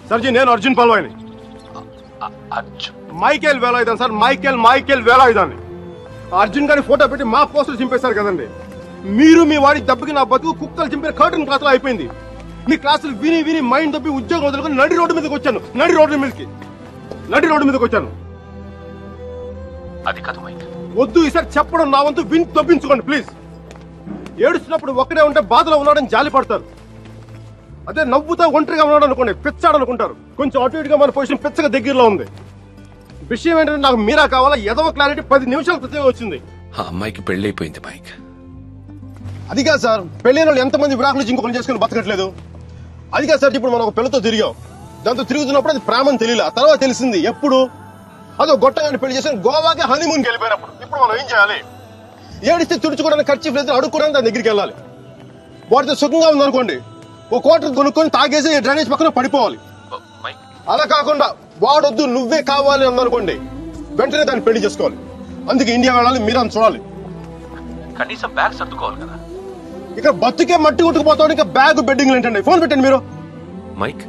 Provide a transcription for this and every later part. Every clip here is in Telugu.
సర్జీ నేను Arjun పల్వాయిని. Michael వేలాయుధాన్ని sir, Michael వేలాయుధాన్ని. Arjun గారి ఫోటో పెట్టి మా పోస్టర్ చింపేశారు కదండి. మీరు మీ వాడి దెబ్బకి నా బతుకు కుక్కలు చింపిన కర్టన్ క్లాస్ అయిపోయింది. మీ క్లాసులు విని విని మైండ్ దబ్బి ఉద్యోగం వదులుకొని నడి రోడ్డు మీదకి వచ్చాను. నడి రోడ్డు మీదకి వచ్చాను. అది కాదు మైక్. వద్దు ఈసారి చెప్పడం నా వంతు, విని తప్పించుకోండి ప్లీజ్. ఏడుస్తున్నప్పుడు ఒక్కడే ఉంటే బాధలో ఉన్నాడని జాలి పడతారు. అదే నవ్వుతా ఒంటరిగా ఉన్నాడు అనుకోండి పిచ్చాడు అనుకుంటారు. కొంచెం అటు ఇటుగా మన పొజిషన్ పిచ్చగా దగ్గరలో ఉంది. విషయం ఏంటంటే నాకు మీరా కావాలా? ఎదవ క్లారిటీ 10 నిమిషాల క్రితమే వచ్చింది. ఆ అమ్మాయికి పెళ్లి అయిపోయింది మైక్. అది కాదు సార్, పెళ్ళైన వాళ్ళు ఎంతమంది విడాకులు ఇంకొకరు చేసుకుని బతకట్లేదు. అది కాదు సార్, ఇప్పుడు మనం ఒక పిల్లతో తిరిగాం. దాంతో తిరుగుతున్నప్పుడు అది ప్రేమని తెలియలే, ఆ తర్వాత తెలిసింది. ఎప్పుడు అదో గొట్టగాని పెళ్లి చేసి గోవాకి హనీమూన్కి వెళ్ళిపోయినప్పుడు. ఇప్పుడు మనం ఏం చేయాలి? ఏడిస్తే తుడుచుకోవడానికి ఖర్చు లేదు, అడుక్కోవడానికి దాని దగ్గరికి వెళ్ళాలి. వాటితో సుఖంగా ఉందనుకోండి, ఓ కోటర్ కొనుక్కొని తాగేసి డ్రైనేజ్ పక్కన పడిపోవాలి. అలా కాకుండా వాడొద్దు నువ్వే కావాలి అందనుకోండి, వెంటనే దాన్ని పెళ్లి చేసుకోవాలి. అందుకే ఇండియా వెళ్ళాలి, మీరు అని చూడాలి. కనీసం బ్యాగ్ సర్దుకోవాలి కదా. ఇక్కడ బతుకే మట్టి కొట్టుకుపోతాడు, ఇంకా బ్యాగ్ బెడ్డింగ్ ఏంటండి? ఫోన్ పెట్టండి మీరు. మైక్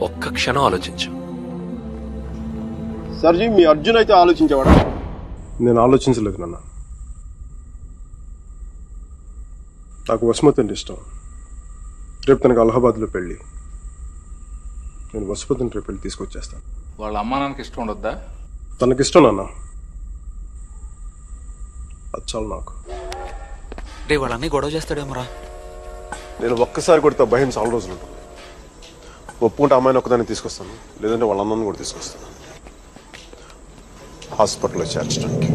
ఒక్క క్షణం ఆలోచించు. సర్జీ మీ అర్జున్ అయితే ఆలోచించేవాడా? నేను ఆలోచించలేదు నాన్న. నాకు వసుమతి అంటే ఇష్టం. రేపు తనకు అలహాబాద్లో పెళ్లి. నేను వసుమతిని రేపు పెళ్లి తీసుకొచ్చేస్తాను. వాళ్ళ అమ్మా నాన్నకి ఇష్టం ఉండొద్దా? తనకిష్టం నాన్న, అది చాలు నాకు. రే వాళ్ళన్నీ గొడవ చేస్తాడేమోరా. నేను ఒక్కసారి కొడితే భయం చాలా రోజులు ఉంటుంది. ఒప్పుకుంటే అమ్మాయిని ఒక్కదాన్ని తీసుకొస్తాను, లేదంటే వాళ్ళ అమ్మని కూడా తీసుకొస్తాను హాస్పిటల్లో చేర్చడానికి.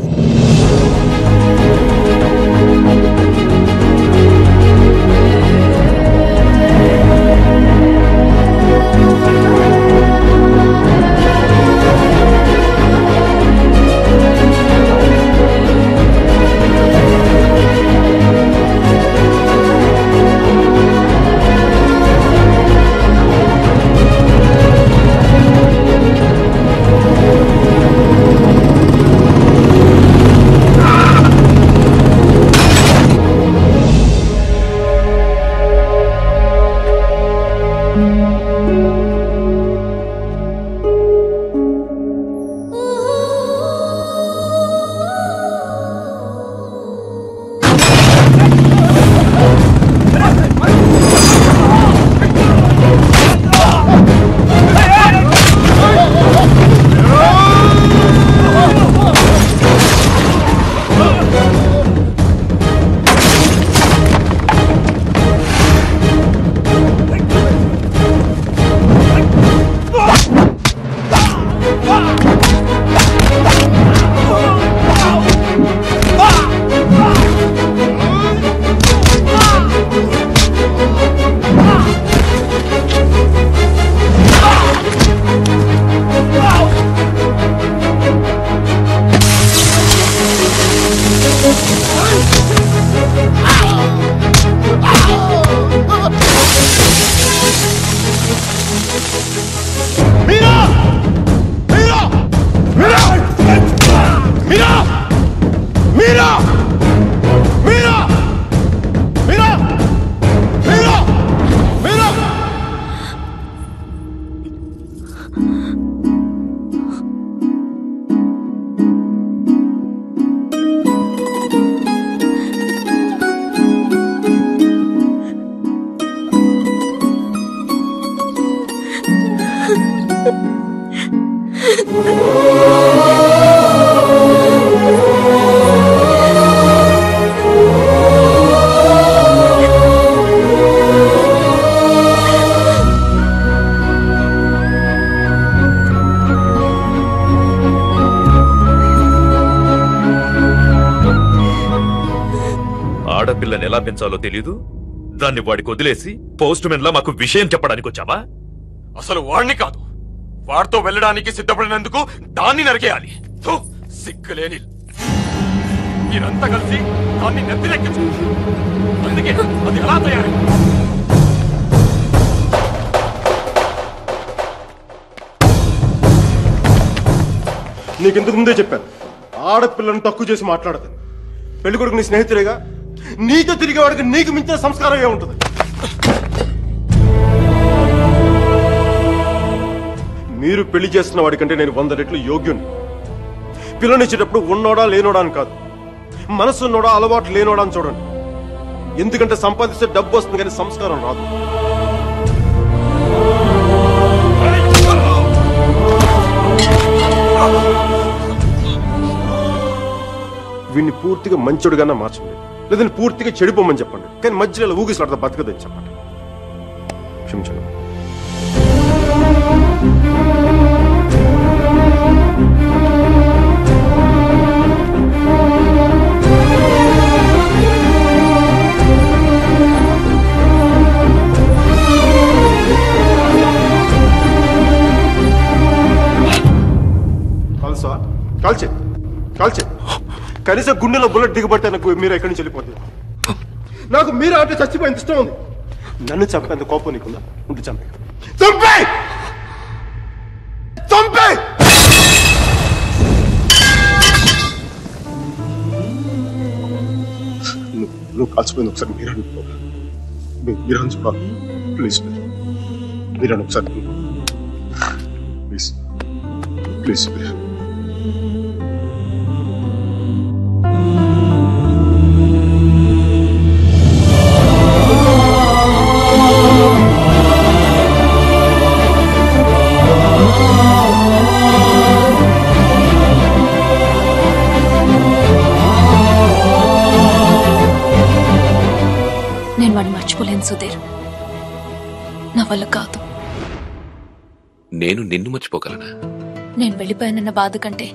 ఆడపిల్లని ఎలా పెంచాలో తెలీదు, దాన్ని వాడికి వదిలేసి పోస్ట్ మెన్ లా మాకు విషయం చెప్పడానికి వచ్చావా? అసలు వాడిని కాదు, వాడితో వెళ్ళడానికి సిద్ధపడినందుకు దాన్ని నరికేయాలి. సిగ్గులేని మీరంతా కలిసి దాన్ని నెత్తిరెక్కించు. అందుకే అది ఎలా తయారు? నీకెందుకు ముందే చెప్పాను, ఆడపిల్లను తక్కువ చేసి మాట్లాడతాను. పెళ్లి కొడుకు నీ స్నేహితుడేగా, నీతో తిరిగేవాడికి నీకు మించిన సంస్కారం ఏముంటుంది? మీరు పెళ్లి చేస్తున్న వాడికంటే నేను 100 రెట్లు యోగ్యుని. పిల్లనిచ్చేటప్పుడు ఉన్నోడా లేనోడా అని కాదు, మనసున్నోడా అలవాటు లేనోడా అని చూడండి. ఎందుకంటే సంపాదిస్తే డబ్బు వస్తుంది కానీ సంస్కారం రాదు. వీడిని పూర్తిగా మంచోడుగానే మార్చండి, లేదంటే పూర్తిగా చెడిపోమని చెప్పండి. కానీ మధ్యలో ఊగిసలాడతా బతకదని చెప్పండి. క్షమించండి. కాల్చే కాల్చే కనీసం గుండెలో బుల్లెట్ దిగబడితే నాకు మీరు ఎక్కడి నుంచి వెళ్ళిపోతుంది. నాకు మీరు అంటే చచ్చిపోయింది ఇష్టం ఉంది. నన్ను చంపేంత కోపం నీకుందా? ఉంటే చంపే చంపే చంపే. నువ్వు కాల్చిపోయింది ఒకసారి మీరని చూడాలి. ప్లీజ్ మీరని ఒకసారి ప్లీజ్ ప్లీజ్ ప్లీజ్. నేను వాడిని మర్చిపోలేను సుధీర్, నా వల్ల కాదు. నేను నిన్ను మర్చిపోగలనా? నేను వెళ్ళిపోయానన్న బాధ కంటే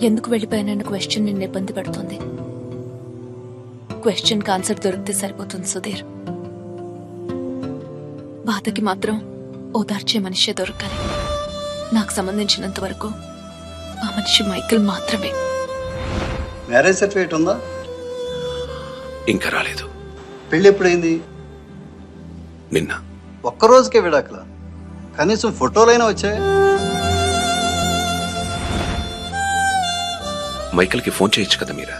ఎందుకు వెళ్ళిపోయానన్న క్వశ్చన్ నిన్ను ఇబ్బంది పెడుతుంది. క్వశ్చన్ ఆన్సర్ దొరికితే సరిపోతుంది సుధీర్. బాధకి మాత్రం ఓదార్చే మనిషే దొరకాలి. నాకు సంబంధించినంత వరకు ఆ మనిషి మైకేల్ మాత్రమే. మ్యారేజ్ సర్టిఫికేట్ ఉందా? ఇంకా రాలేదు. పెళ్లి ఎప్పుడైంది? నిన్న. ఒక్కరోజుకే విడాకులా? కనీసం ఫోటోలైనా వచ్చాయి? మైకేల్కి ఫోన్ చేయొచ్చు కదా మీరా?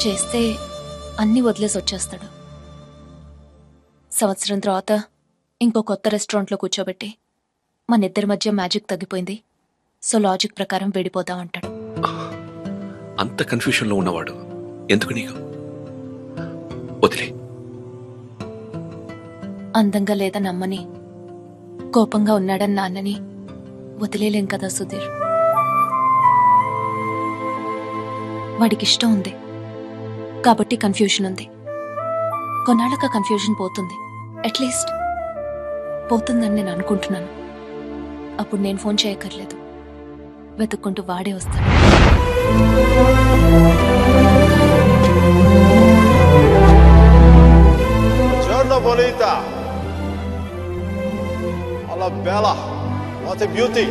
చేస్తే అన్ని వదిలేసి వచ్చేస్తాడు. సంవత్సరం తర్వాత ఇంకో కొత్త రెస్టారెంట్లో కూర్చోబెట్టి మన ఇద్దరి మధ్య మ్యాజిక్ తగ్గిపోయింది, సో లాజిక్ ప్రకారం విడిపోదాం అంటాడు. అంత కన్ఫ్యూషన్ లో ఉన్నవాడు ఎందుకు నీకు? వదిలే. అందంగా లేదని అమ్మని, కోపంగా ఉన్నాడని నాన్నని వదిలేలేం కదా సుధీర్. వాడికి ఇష్టం ఉంది కాబట్టి కన్ఫ్యూషన్ ఉంది. కొన్నాళ్ళక కన్ఫ్యూషన్ పోతుంది, అట్లీస్ట్ పోతుందని నేను అనుకుంటున్నాను. అప్పుడు నేను ఫోన్ చేయక్కర్లేదు, వెతుక్కుంటూ వాడే వస్తాడు. Giorno bonita. Alla bella. What a beauty.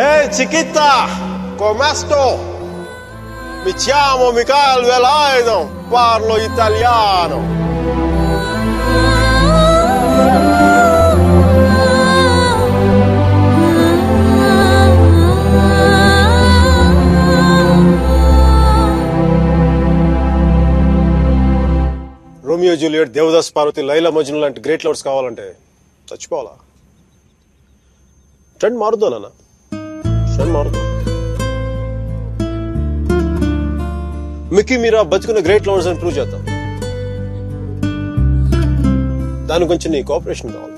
Ehi chiquita, come sto? Mi chiamo Michael Velaino, parlo italiano. Romeo Juliet, Devdas Parvati, Laila Majnu లాంటి గ్రేట్ లవర్స్ కావాలంటే చచ్చిపోవాలా? ట్రెండ్ మారుద్దా నాన్న, ట్రెండ్ మారుద్దా. మిక్కీ మీరా బతుకున్న గ్రేట్ లవర్స్ అని ప్రూవ్ చేద్దాం. దాని గురించి నీ కోఆపరేషన్ కావాలి.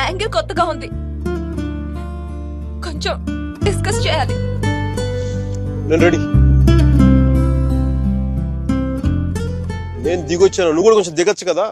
యాంగిల్ కొత్తగా ఉంది, కొంచెం డిస్కస్ చేయాలి. నేను రెడీ. నేను దిగొచ్చాను, నువ్వు కూడా కొంచెం దిగచ్చు కదా.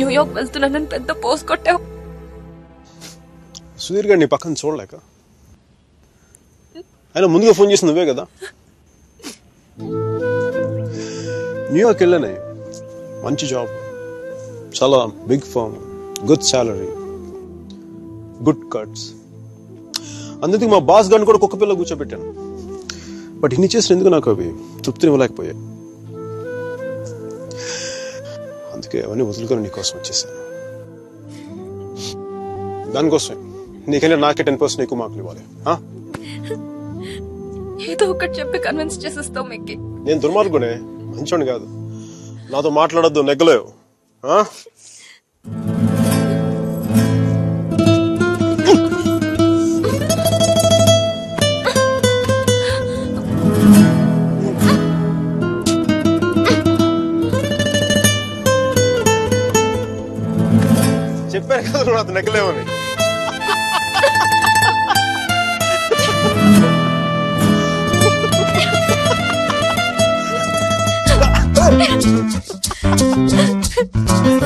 న్యూయార్క్ వెళ్తున్నానని పెద్ద పోస్ట్ కొట్టావు. సుధీర్ గారు నీ పక్కన చూడలేక, ఆయన ముందుగా ఫోన్ చేసి నువ్వే కదా. న్యూయార్క్ వెళ్ళానే మంచి జాబ్, చాలా big firm, good salary, good cuts. అందుకే మా బాస్ గారిని కూడా కుక్క పిల్ల కూర్చోబెట్టాను. బట్ ఇన్ని చేసిన ఎందుకు నాకు అవి తృప్తినివ్వలేకపోయాయి. అందుకే అవన్నీ వదులుకొని నీకోసం వచ్చేసాను. దానికోసమే నీకంటే నాకే 10% ఎక్కువ మార్కులు ఇవ్వాలి. ఏదో ఒకటి చెప్పి కన్విన్స్ చేసేస్తావు మిక్కి. నేను దుర్మార్గునే, మంచోని కాదు. నాతో మాట్లాడొద్దు, నెగ్గలేవు. చెప్పాను కదా నువ్వు నాతో నెగ్గలేవని.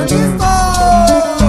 Disco!